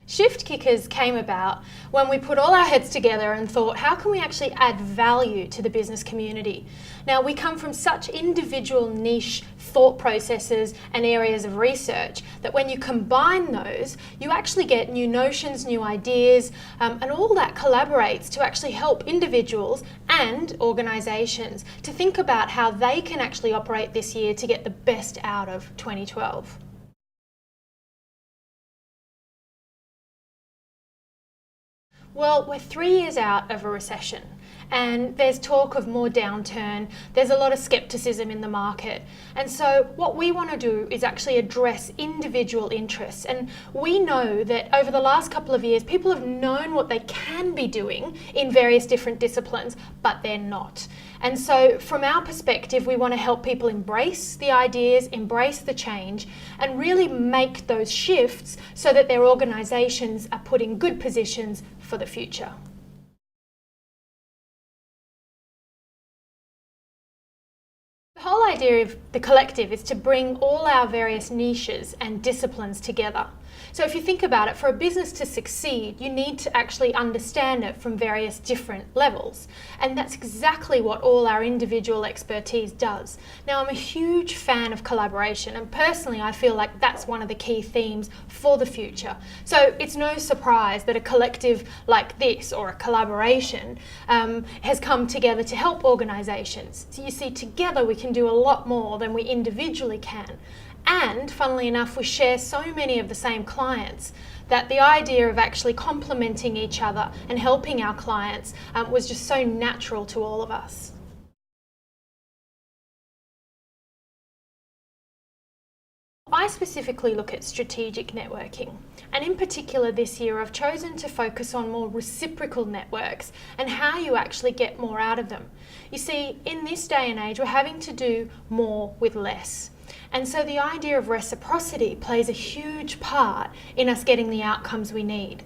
Shiftkickers came about when we put all our heads together and thought, how can we actually add value to the business community? Now, we come from such individual niche thought processes and areas of research that when you combine those, you actually get new notions, new ideas, and all that collaborates to actually help individuals and organisations to think about how they can actually operate this year to get the best out of 2012. Well, we're 3 years out of a recession and there's talk of more downturn. There's a lot of skepticism in the market. And so what we want to do is actually address individual interests. And we know that over the last couple of years, people have known what they can be doing in various different disciplines, but they're not. And so from our perspective, we want to help people embrace the ideas, embrace the change, and really make those shifts so that their organisations are put in good positions for the future. The whole idea of the collective is to bring all our various niches and disciplines together. So if you think about it, for a business to succeed, you need to actually understand it from various different levels. And that's exactly what all our individual expertise does. Now, I'm a huge fan of collaboration, and personally, I feel like that's one of the key themes for the future. So it's no surprise that a collective like this, or a collaboration, has come together to help organisations. So you see, together we can do a lot more than we individually can. And funnily enough, we share so many of the same clients that the idea of actually complementing each other and helping our clients was just so natural to all of us. I specifically look at strategic networking, and in particular this year I've chosen to focus on more reciprocal networks and how you actually get more out of them. You see, in this day and age we're having to do more with less. And so the idea of reciprocity plays a huge part in us getting the outcomes we need.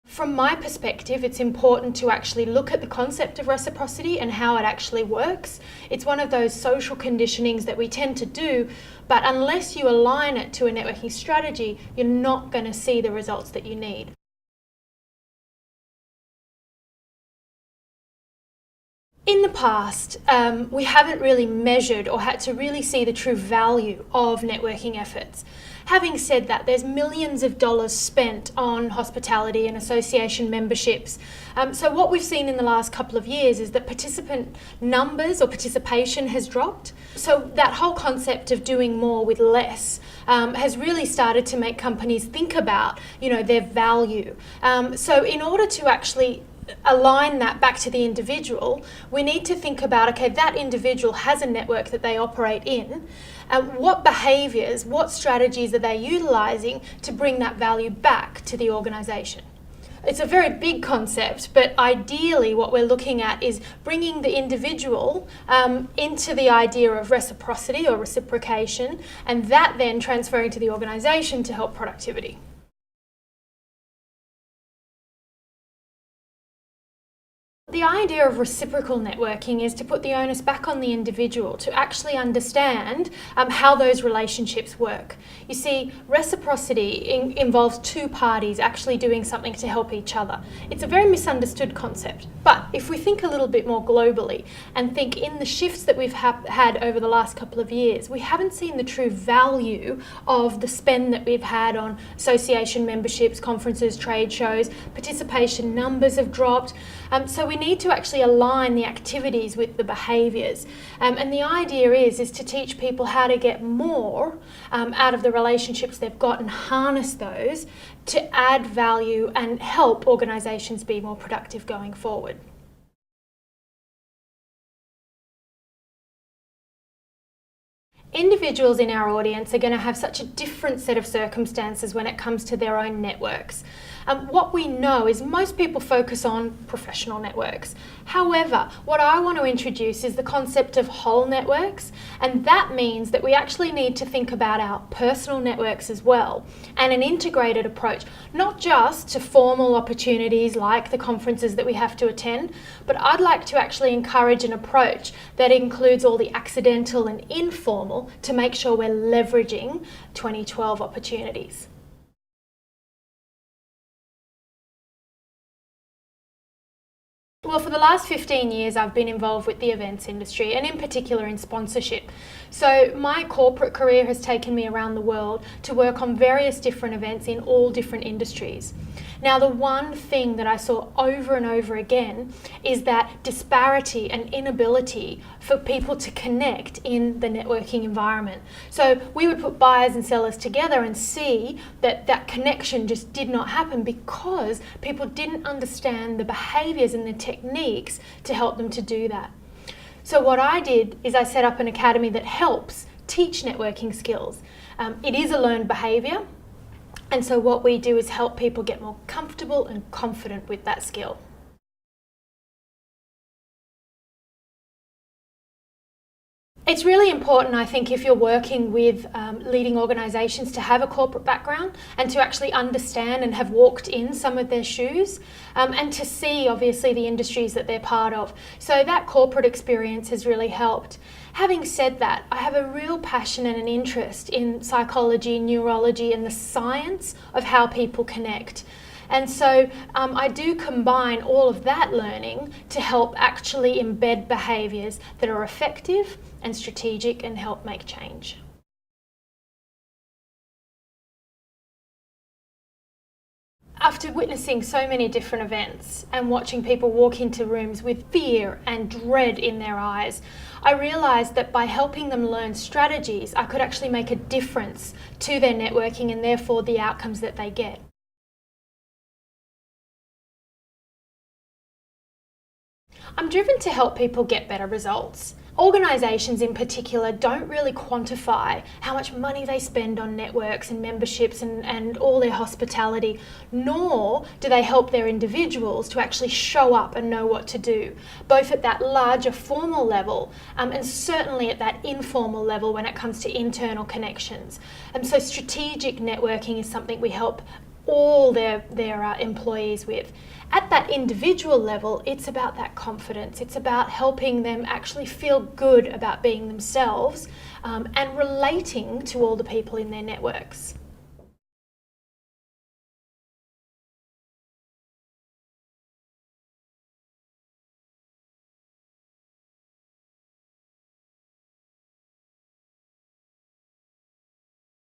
From my perspective, it's important to actually look at the concept of reciprocity and how it actually works. It's one of those social conditionings that we tend to do, but unless you align it to a networking strategy, you're not going to see the results that you need. In the past, we haven't really measured or had to really see the true value of networking efforts. Having said that, there's millions of dollars spent on hospitality and association memberships. So what we've seen in the last couple of years is that participant numbers or participation has dropped. So that whole concept of doing more with less has really started to make companies think about, their value. So in order to actually align that back to the individual, we need to think about, okay, that individual has a network that they operate in. What behaviours, what strategies are they utilising to bring that value back to the organisation? It's a very big concept, but ideally what we're looking at is bringing the individual into the idea of reciprocity or reciprocation, and that then transferring to the organisation to help productivity. The idea of reciprocal networking is to put the onus back on the individual to actually understand how those relationships work. You see, reciprocity involves two parties actually doing something to help each other. It's a very misunderstood concept, but if we think a little bit more globally and think in the shifts that we've had over the last couple of years, we haven't seen the true value of the spend that we've had on association memberships, conferences, trade shows. Participation numbers have dropped. So we need to actually align the activities with the behaviours. And the idea is to teach people how to get more out of the relationships they've got and harness those to add value and help organisations be more productive going forward. Individuals in our audience are going to have such a different set of circumstances when it comes to their own networks. What we know is most people focus on professional networks. However, what I want to introduce is the concept of whole networks, and that means that we actually need to think about our personal networks as well, and an integrated approach, not just to formal opportunities like the conferences that we have to attend, but I'd like to actually encourage an approach that includes all the accidental and informal to make sure we're leveraging 2012 opportunities. Well, for the last 15 years, I've been involved with the events industry, and in particular in sponsorship. So my corporate career has taken me around the world to work on various different events in all different industries. Now, the one thing that I saw over and over again is that disparity and inability for people to connect in the networking environment. So we would put buyers and sellers together and see that that connection just did not happen because people didn't understand the behaviours and the techniques to help them to do that. So what I did is I set up an academy that helps teach networking skills. It is a learned behaviour. And so what we do is help people get more comfortable and confident with that skill. It's really important, I think, if you're working with leading organisations to have a corporate background and to actually understand and have walked in some of their shoes and to see, obviously, the industries that they're part of. So that corporate experience has really helped. Having said that, I have a real passion and an interest in psychology, neurology, and the science of how people connect. And so I do combine all of that learning to help actually embed behaviours that are effective and strategic and help make change. After witnessing so many different events and watching people walk into rooms with fear and dread in their eyes, I realised that by helping them learn strategies, I could actually make a difference to their networking and therefore the outcomes that they get. I'm driven to help people get better results. Organisations in particular don't really quantify how much money they spend on networks and memberships and all their hospitality, nor do they help their individuals to actually show up and know what to do, both at that larger formal level and certainly at that informal level when it comes to internal connections. So strategic networking is something we help all their employees with. At that individual level, it's about that confidence. It's about helping them actually feel good about being themselves and relating to all the people in their networks.